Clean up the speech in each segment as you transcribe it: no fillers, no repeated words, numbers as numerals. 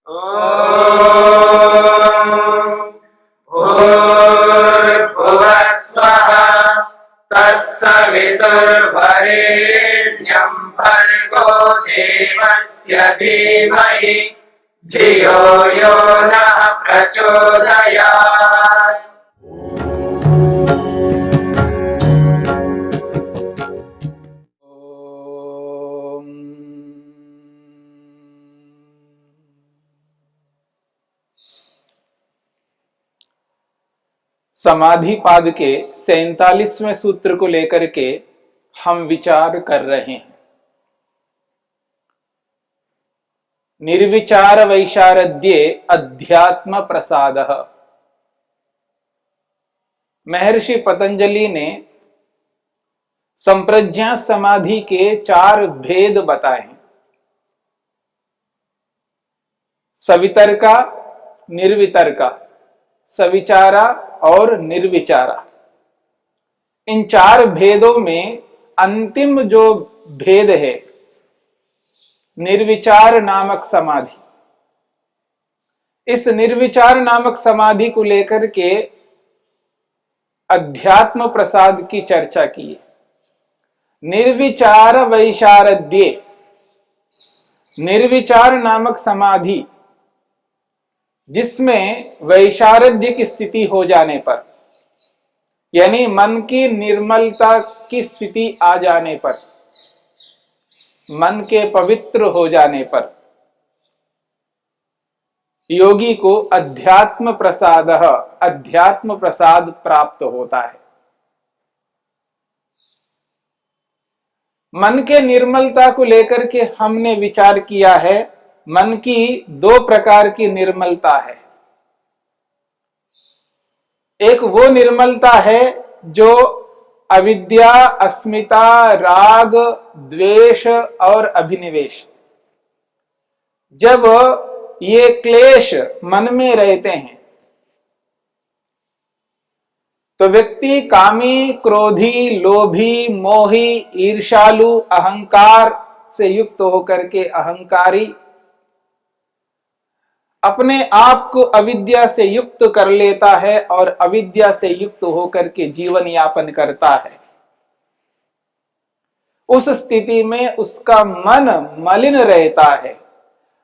भूर्भुवः स्वः तत्सवितुर्वरेण्यं भर्गो देवस्य धीमहि धियो यो नः प्रचोदयात्। समाधि पाद के 47वें सूत्र को लेकर के हम विचार कर रहे हैं। निर्विचार वैशारद्ये अध्यात्म प्रसादः। महर्षि पतंजलि ने संप्रज्ञा समाधि के 4 भेद बताए हैं। सवितर्का, निर्वितर्का, सविचारा और निर्विचारा। इन 4 भेदों में अंतिम जो भेद है निर्विचार नामक समाधि, इस निर्विचार नामक समाधि को लेकर के अध्यात्म प्रसाद की चर्चा की है। निर्विचार वैशारद्ये, निर्विचार नामक समाधि जिसमें वैशारद्य की स्थिति हो जाने पर, यानी मन की निर्मलता की स्थिति आ जाने पर, मन के पवित्र हो जाने पर योगी को अध्यात्म प्रसाद प्राप्त होता है। मन के निर्मलता को लेकर के हमने विचार किया है। मन की 2 प्रकार की निर्मलता है। एक वो निर्मलता है जो अविद्या, अस्मिता, राग, द्वेष और अभिनिवेश, जब ये क्लेश मन में रहते हैं तो व्यक्ति कामी, क्रोधी, लोभी, मोही, ईर्ष्यालु, अहंकार से युक्त होकर के अहंकारी अपने आप को अविद्या से युक्त कर लेता है और अविद्या से युक्त होकर के जीवन यापन करता है। उस स्थिति में उसका मन मलिन रहता है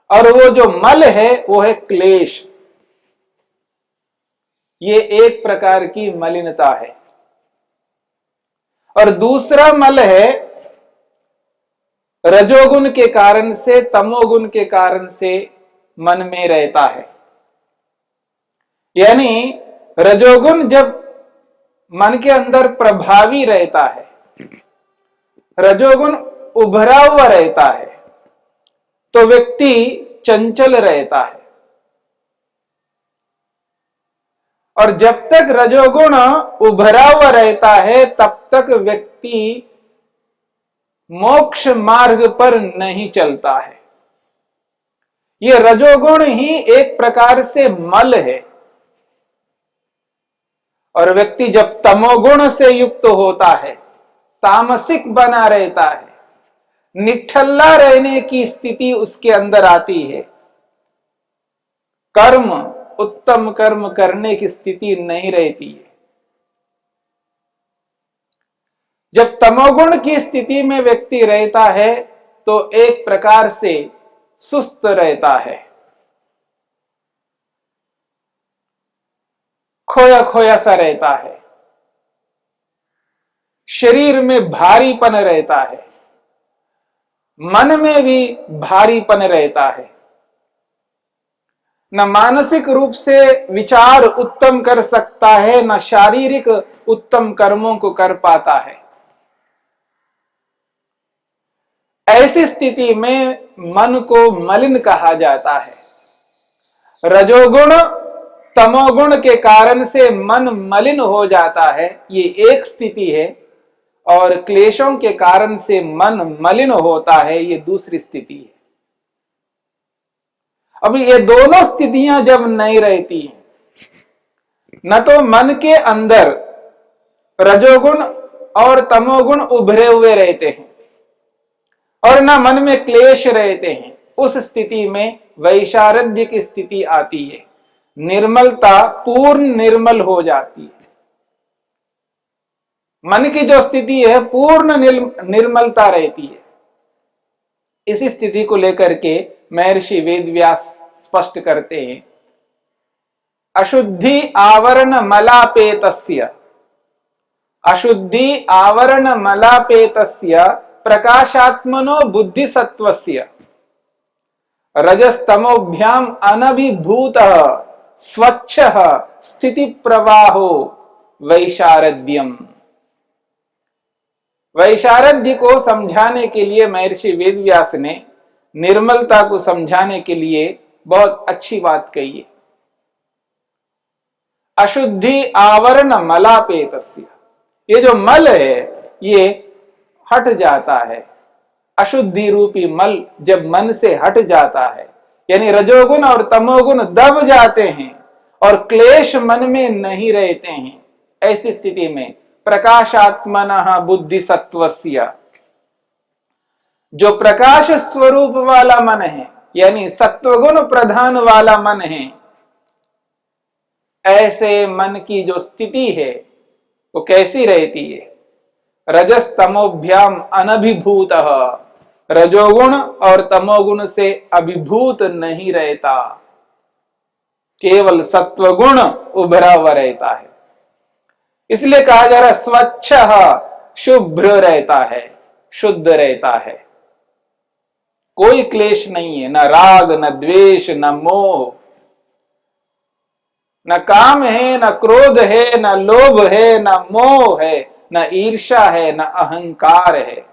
और वो जो मल है वो है क्लेश। ये एक प्रकार की मलिनता है। और दूसरा मल है रजोगुण के कारण से, तमोगुण के कारण से मन में रहता है। यानी रजोगुण जब मन के अंदर प्रभावी रहता है, रजोगुण उभरा हुआ रहता है, तो व्यक्ति चंचल रहता है। और जब तक रजोगुण उभरा हुआ रहता है तब तक व्यक्ति मोक्ष मार्ग पर नहीं चलता है। ये रजोगुण ही एक प्रकार से मल है। और व्यक्ति जब तमोगुण से युक्त होता है, तामसिक बना रहता है, निठल्ला रहने की स्थिति उसके अंदर आती है, कर्म, उत्तम कर्म करने की स्थिति नहीं रहती है। जब तमोगुण की स्थिति में व्यक्ति रहता है तो एक प्रकार से सुस्त रहता है, खोया खोया सा रहता है, शरीर में भारीपन रहता है, मन में भी भारीपन रहता है, न मानसिक रूप से विचार उत्तम कर सकता है, न शारीरिक उत्तम कर्मों को कर पाता है। ऐसी स्थिति में मन को मलिन कहा जाता है। रजोगुण, तमोगुण के कारण से मन मलिन हो जाता है, ये एक स्थिति है। और क्लेशों के कारण से मन मलिन होता है, ये दूसरी स्थिति है। अब ये दोनों स्थितियां जब नहीं रहती हैं, न तो मन के अंदर रजोगुण और तमोगुण उभरे हुए रहते हैं और न मन में क्लेश रहते हैं, उस स्थिति में वैशारद्य की स्थिति आती है, निर्मलता पूर्ण निर्मल हो जाती है। मन की जो स्थिति है पूर्ण निर्मलता रहती है। इसी स्थिति को लेकर के महर्षि वेदव्यास स्पष्ट करते हैं, अशुद्धि आवरण मलापेतस्य, अशुद्धि आवरण मलापेतस्य प्रकाशात्मनो बुद्धिसत्वस्य रजस्तमोभ्याम अनभिभूतः स्वच्छः स्थिति प्रवाहो वैशारद्यम। वैशारद्य को समझाने के लिए महर्षि वेदव्यास ने निर्मलता को समझाने के लिए बहुत अच्छी बात कही है। अशुद्धि आवरण मलापेतस्य, ये जो मल है ये हट जाता है। अशुद्धि रूपी मल जब मन से हट जाता है, यानी रजोगुण और तमोगुण दब जाते हैं और क्लेश मन में नहीं रहते हैं, ऐसी स्थिति में प्रकाशात्मनः बुद्धि सत्वस्य, जो प्रकाश स्वरूप वाला मन है यानी सत्वगुण प्रधान वाला मन है, ऐसे मन की जो स्थिति है वो कैसी रहती है? रजस तमोभ्याम अनभिभूतः, रजोगुण और तमोगुण से अभिभूत नहीं रहता, केवल सत्वगुण उभरा हुआ रहता है। इसलिए कहा जा रहा है स्वच्छ, शुभ्र रहता है, शुद्ध रहता है, कोई क्लेश नहीं है, न राग न द्वेष न मोह, न काम है न क्रोध है न लोभ है न मोह है न ईर्ष्या है न अहंकार है।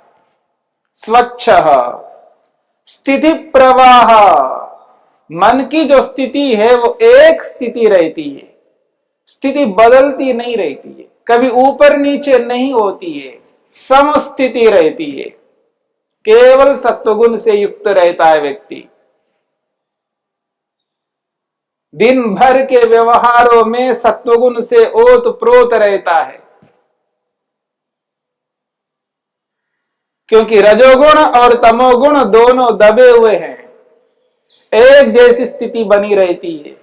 स्वच्छ स्थिति प्रवाह, मन की जो स्थिति है वो एक स्थिति रहती है, स्थिति बदलती नहीं रहती है, कभी ऊपर नीचे नहीं होती है, समस्थिति रहती है, केवल सत्वगुण से युक्त रहता है व्यक्ति। दिन भर के व्यवहारों में सत्वगुण से ओतप्रोत रहता है, क्योंकि रजोगुण और तमोगुण दोनों दबे हुए हैं, एक जैसी स्थिति बनी रहती है,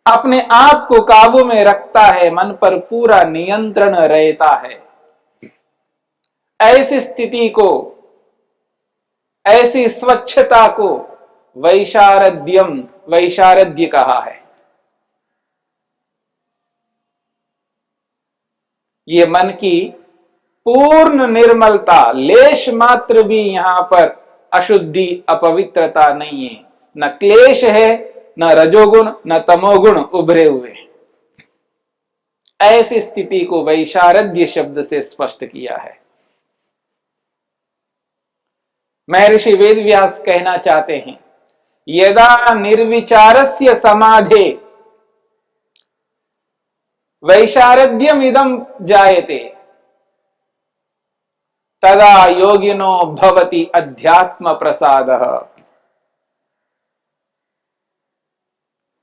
अपने आप को काबू में रखता है, मन पर पूरा नियंत्रण रहता है। ऐसी स्थिति को, ऐसी स्वच्छता को वैशारद्यम, वैशारद्य कहा है। ये मन की पूर्ण निर्मलता, लेश मात्र भी यहां पर अशुद्धि अपवित्रता नहीं है, न क्लेश है, न रजोगुण न तमोगुण उभरे हुए। ऐसी स्थिति को वैशारद्य शब्द से स्पष्ट किया है। महर्षि वेदव्यास कहना चाहते हैं, यदा निर्विचारस्य समाधे वैशारद्यम इदं जायते तदा योगिनो भवति अध्यात्म प्रसादः।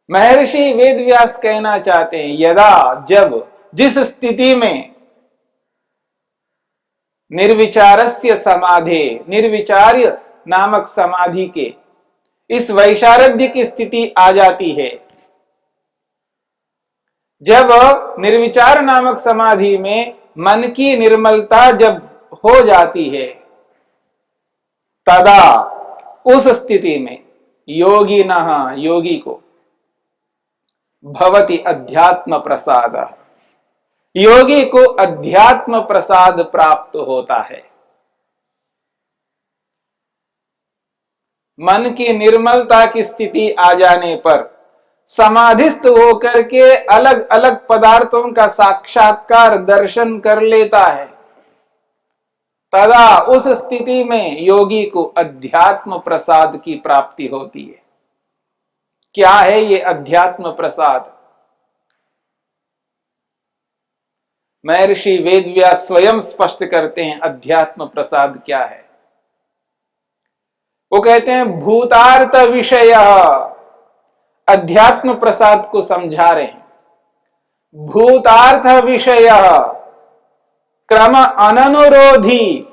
महर्षि वेदव्यास कहना चाहते हैं, यदा, जब, जिस स्थिति में निर्विचारस्य समाधे, निर्विचार्य नामक समाधि के इस वैशारद्य की स्थिति आ जाती है, जब निर्विचार नामक समाधि में मन की निर्मलता जब हो जाती है, तदा उस स्थिति में योगिनः, योगी को भवति अध्यात्म प्रसाद, योगी को अध्यात्म प्रसाद प्राप्त होता है। मन की निर्मलता की स्थिति आ जाने पर समाधिस्थ होकर के अलग अलग पदार्थों का साक्षात्कार दर्शन कर लेता है, तदा उस स्थिति में योगी को अध्यात्म प्रसाद की प्राप्ति होती है। क्या है ये अध्यात्म प्रसाद? महर्षि वेदव्यास स्वयं स्पष्ट करते हैं अध्यात्म प्रसाद क्या है। वो कहते हैं भूतार्थ विषय, अध्यात्म प्रसाद को समझा रहे हैं। भूतार्थ विषय क्रम अननुरोधी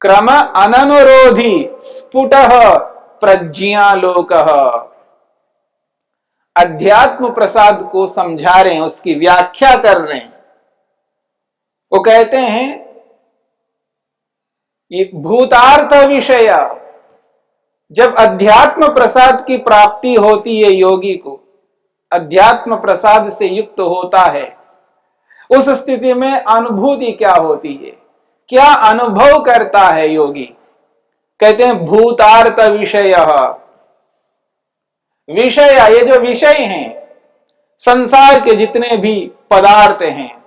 क्रम अननुरोधी स्फुटः प्रज्ञालोकः। अध्यात्म प्रसाद को समझा रहे हैं, उसकी व्याख्या कर रहे हैं। वो कहते हैं ये भूतार्थ विषय, जब अध्यात्म प्रसाद की प्राप्ति होती है, योगी को अध्यात्म प्रसाद से युक्त होता है, उस स्थिति में अनुभूति क्या होती है, क्या अनुभव करता है योगी? कहते हैं भूतार्थ विषय। विषय, ये जो विषय हैं, संसार के जितने भी पदार्थ हैं,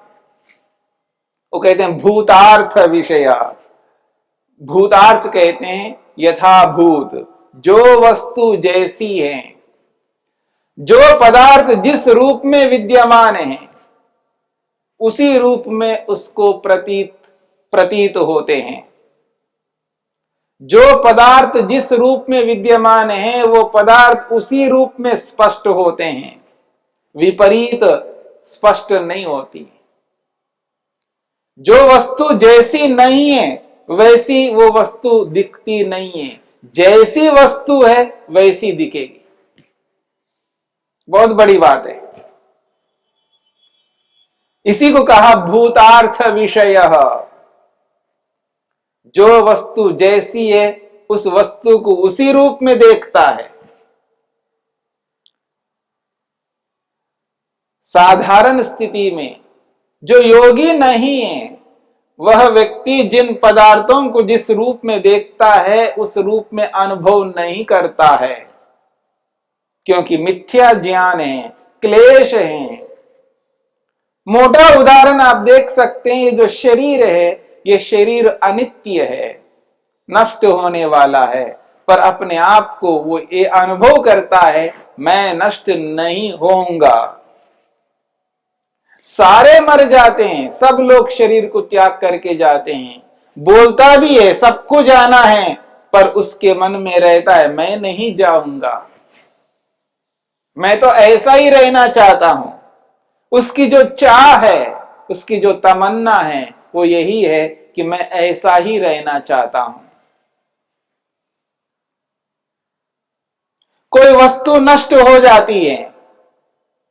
वो कहते हैं भूतार्थ विषय। भूतार्थ कहते हैं यथाभूत, जो वस्तु जैसी है, जो पदार्थ जिस रूप में विद्यमान है, उसी रूप में उसको प्रतीत होते हैं। जो पदार्थ जिस रूप में विद्यमान है, वो पदार्थ उसी रूप में स्पष्ट होते हैं, विपरीत स्पष्ट नहीं होती। जो वस्तु जैसी नहीं है, वैसी वो वस्तु दिखती नहीं है। जैसी वस्तु है वैसी दिखेगी। बहुत बड़ी बात है। इसी को कहा भूतार्थ विषय। जो वस्तु जैसी है, उस वस्तु को उसी रूप में देखता है। साधारण स्थिति में जो योगी नहीं है, वह व्यक्ति जिन पदार्थों को जिस रूप में देखता है, उस रूप में अनुभव नहीं करता है, क्योंकि मिथ्या ज्ञान है, क्लेश है। मोटा उदाहरण आप देख सकते हैं, ये जो शरीर है, ये शरीर अनित्य है, नष्ट होने वाला है, पर अपने आप को वो ये अनुभव करता है, मैं नष्ट नहीं होऊंगा। सारे मर जाते हैं, सब लोग शरीर को त्याग करके जाते हैं, बोलता भी है सबको जाना है, पर उसके मन में रहता है मैं नहीं जाऊंगा, मैं तो ऐसा ही रहना चाहता हूं। उसकी जो चाह है, उसकी जो तमन्ना है, वो यही है कि मैं ऐसा ही रहना चाहता हूं। कोई वस्तु नष्ट हो जाती है,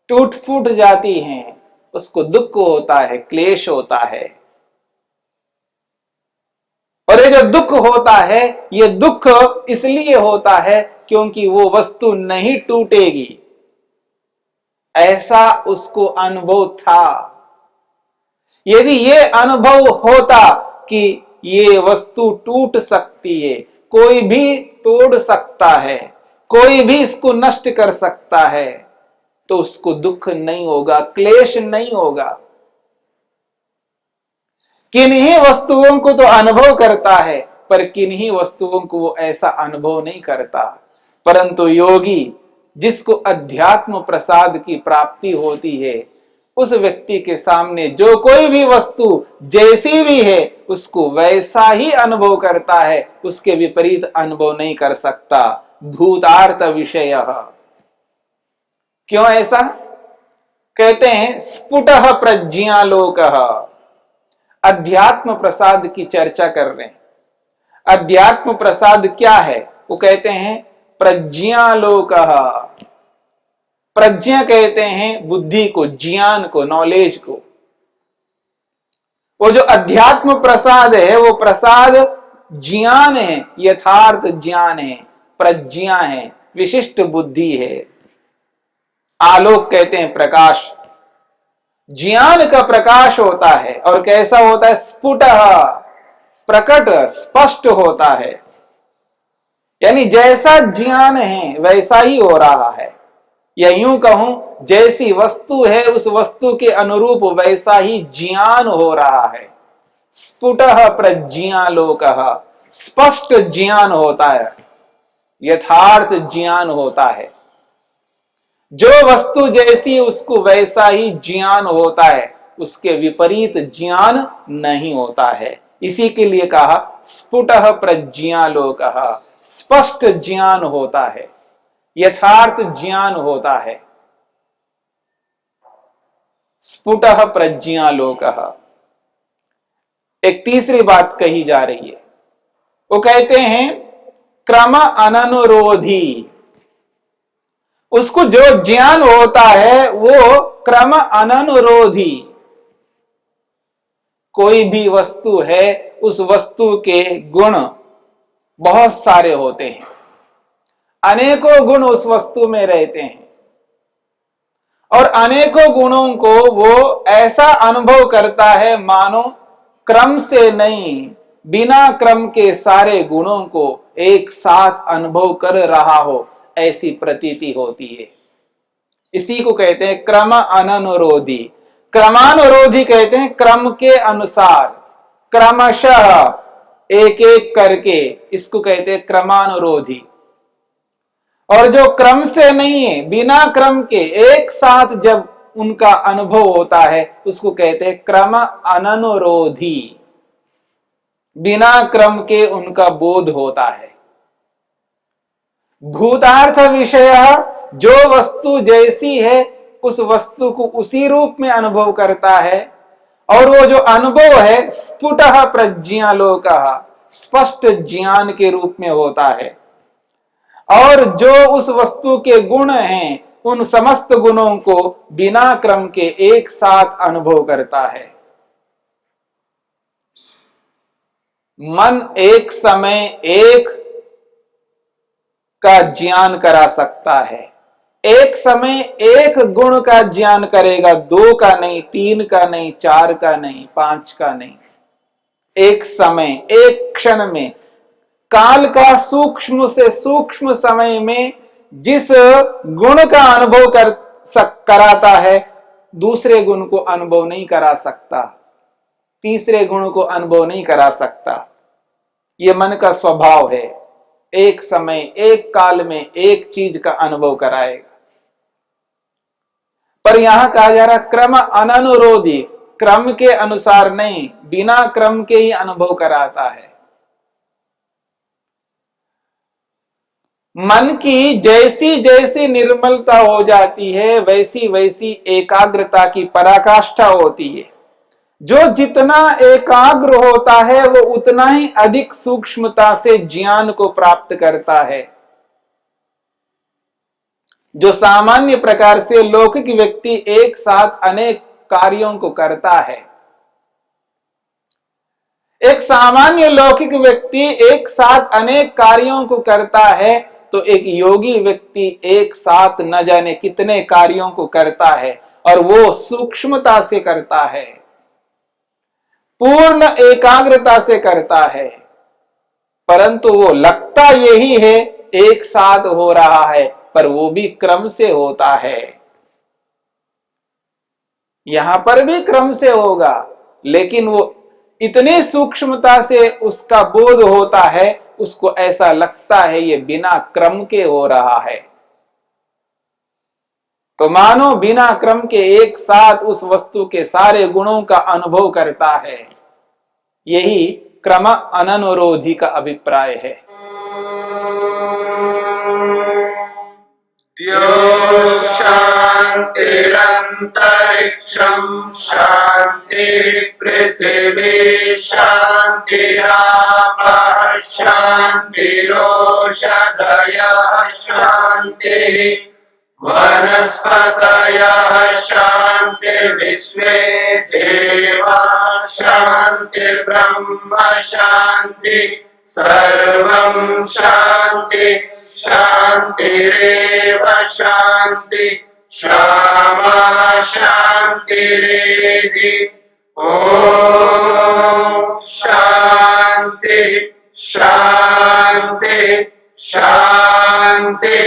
टूट फूट जाती है, उसको दुख होता है, क्लेश होता है। और ये जो दुख होता है, ये दुख इसलिए होता है क्योंकि वो वस्तु नहीं टूटेगी, ऐसा उसको अनुभव था। यदि ये अनुभव होता कि ये वस्तु टूट सकती है, कोई भी तोड़ सकता है, कोई भी इसको नष्ट कर सकता है, तो उसको दुख नहीं होगा, क्लेश नहीं होगा। किन्हीं वस्तुओं को तो अनुभव करता है, पर किन्हीं वस्तुओं को वो ऐसा अनुभव नहीं करता। परंतु योगी, जिसको अध्यात्म प्रसाद की प्राप्ति होती है, उस व्यक्ति के सामने जो कोई भी वस्तु जैसी भी है, उसको वैसा ही अनुभव करता है, उसके विपरीत अनुभव नहीं कर सकता। भूतार्थ विषय। क्यों ऐसा? कहते हैं स्फुटः प्रज्ञालोकः। अध्यात्म प्रसाद की चर्चा कर रहे हैं। अध्यात्म प्रसाद क्या है? वो कहते हैं प्रज्ञालोकः। प्रज्ञा कहते हैं बुद्धि को, ज्ञान को, नॉलेज को। वो जो अध्यात्म प्रसाद है, वो प्रसाद ज्ञान है, यथार्थ ज्ञान है, प्रज्ञा है, विशिष्ट बुद्धि है। आलोक कहते हैं प्रकाश। ज्ञान का प्रकाश होता है, और कैसा होता है? स्फुटः, प्रकट, स्पष्ट होता है। यानी जैसा ज्ञान है वैसा ही हो रहा है, या यूं कहूं जैसी वस्तु है उस वस्तु के अनुरूप वैसा ही ज्ञान हो रहा है। स्फुटः प्रज्ञालोकः, स्पष्ट ज्ञान होता है, यथार्थ ज्ञान होता है। जो वस्तु जैसी उसको वैसा ही ज्ञान होता है, उसके विपरीत ज्ञान नहीं होता है। इसी के लिए कहा स्फुटः प्रज्ञालोकः, स्पष्ट ज्ञान होता है, यथार्थ ज्ञान होता है। स्फुटः प्रज्ञालोकः। एक तीसरी बात कही जा रही है, वो कहते हैं क्रम अननुरोधी। उसको जो ज्ञान होता है वो क्रम अननुरोधी। कोई भी वस्तु है, उस वस्तु के गुण बहुत सारे होते हैं, अनेकों गुण उस वस्तु में रहते हैं और अनेकों गुणों को वो ऐसा अनुभव करता है मानो क्रम से नहीं, बिना क्रम के सारे गुणों को एक साथ अनुभव कर रहा हो, ऐसी प्रतीति होती है। इसी को कहते हैं क्रम अननुरोधी। क्रमानुरोधी कहते हैं क्रम के अनुसार, क्रमशः एक एक करके, इसको कहते हैं क्रमानुरोधी। और जो क्रम से नहीं है, बिना क्रम के एक साथ जब उनका अनुभव होता है, उसको कहते हैं क्रम अननुरोधी। बिना क्रम के उनका बोध होता है। भूतार्थ विषय, जो वस्तु जैसी है उस वस्तु को उसी रूप में अनुभव करता है, और वो जो अनुभव है स्फुटः प्रज्ञालोकः, स्पष्ट ज्ञान के रूप में होता है। और जो उस वस्तु के गुण हैं, उन समस्त गुणों को बिना क्रम के एक साथ अनुभव करता है। मन एक समय एक का ज्ञान करा सकता है, एक समय एक गुण का ज्ञान करेगा, 2 का नहीं, 3 का नहीं, 4 का नहीं, 5 का नहीं। एक समय, एक क्षण में, काल का सूक्ष्म से सूक्ष्म समय में जिस गुण का अनुभव कराता है, दूसरे गुण को अनुभव नहीं करा सकता, तीसरे गुण को अनुभव नहीं करा सकता। ये मन का स्वभाव है, एक समय एक काल में एक चीज का अनुभव कराएगा। पर यहां कहा जा रहा क्रम अननुरोधी, क्रम के अनुसार नहीं, बिना क्रम के ही अनुभव कराता है। मन की जैसी जैसी निर्मलता हो जाती है, वैसी वैसी एकाग्रता की पराकाष्ठा होती है। जो जितना एकाग्र होता है वो उतना ही अधिक सूक्ष्मता से ज्ञान को प्राप्त करता है। जो सामान्य प्रकार से लौकिक व्यक्ति एक साथ अनेक कार्यों को करता है, एक सामान्य लौकिक व्यक्ति एक साथ अनेक कार्यों को करता है, तो एक योगी व्यक्ति एक साथ न जाने कितने कार्यों को करता है, और वो सूक्ष्मता से करता है, पूर्ण एकाग्रता से करता है। परंतु वो लगता यही है एक साथ हो रहा है, पर वो भी क्रम से होता है। यहां पर भी क्रम से होगा, लेकिन वो इतनी सूक्ष्मता से उसका बोध होता है, उसको ऐसा लगता है ये बिना क्रम के हो रहा है। तो मानो बिना क्रम के एक साथ उस वस्तु के सारे गुणों का अनुभव करता है। यही क्रम अननुरोधी का अभिप्राय है। शांतिरंतरिक्षं शांति पृथिवी शांतिरापः शांतिरोषधयः शांति वनस्पतयः शांतिर्विश्वे देवाः शांतिर्ब्रह्म शांति सर्वं शांति शांतिरेव शांति क्षमा शांतिरेधि। ओम शांति शांति शांति।